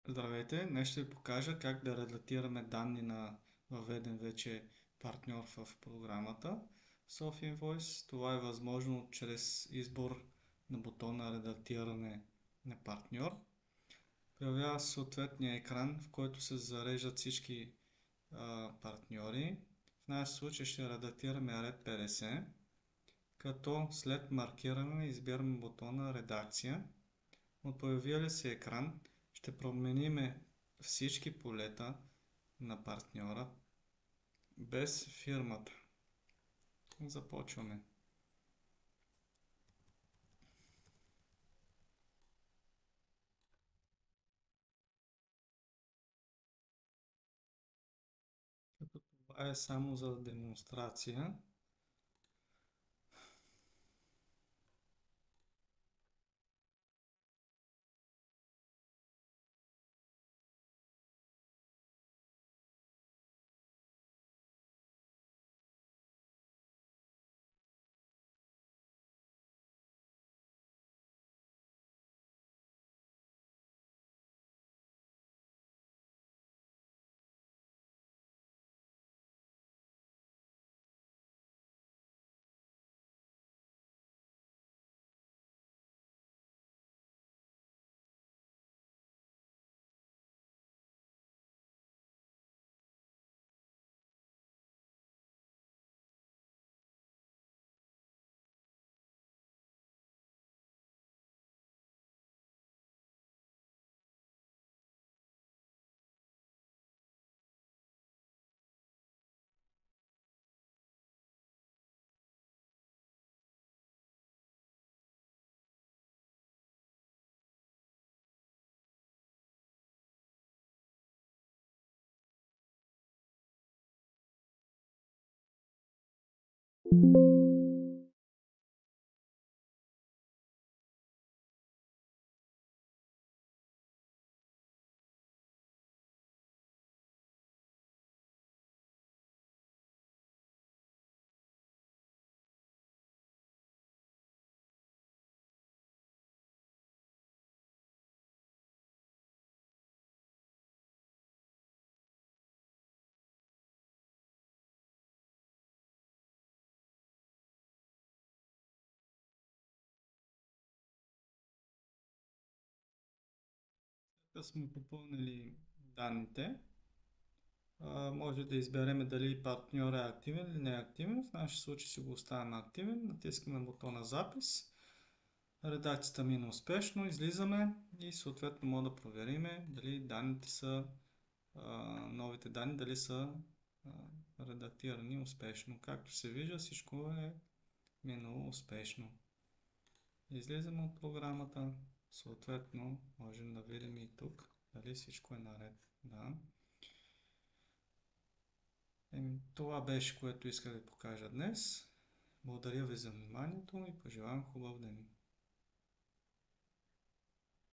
Здравейте! Днес ще ви покажа как да редактираме данни на въведен вече партньор в програмата Sophia Invoice. Това е възможно чрез избор на бутона редактиране на партньор. Появява се съответния екран, в който се зареждат всички партньори. В нашия случай ще редактираме ред 50, като след маркиране избираме бутона редакция. От появилия се екран ще променим всички полета на партньора без фирмата. Започваме. Като това е само за демонстрация. Като сме попълнили данните, може да изберем дали партньор е активен или не е активен. В нашия случай си го оставяме активен. Натискаме бутона запис. Редакцията мина успешно. Излизаме и съответно може да проверим дали данните са новите данни дали са редактирани успешно. Както се вижда, всичко е минало успешно. Излизаме от програмата, съответно можем да видим и тук дали всичко е наред. Да. Това беше, което исках да ви покажа днес. Благодаря ви за вниманието и пожелавам хубав ден.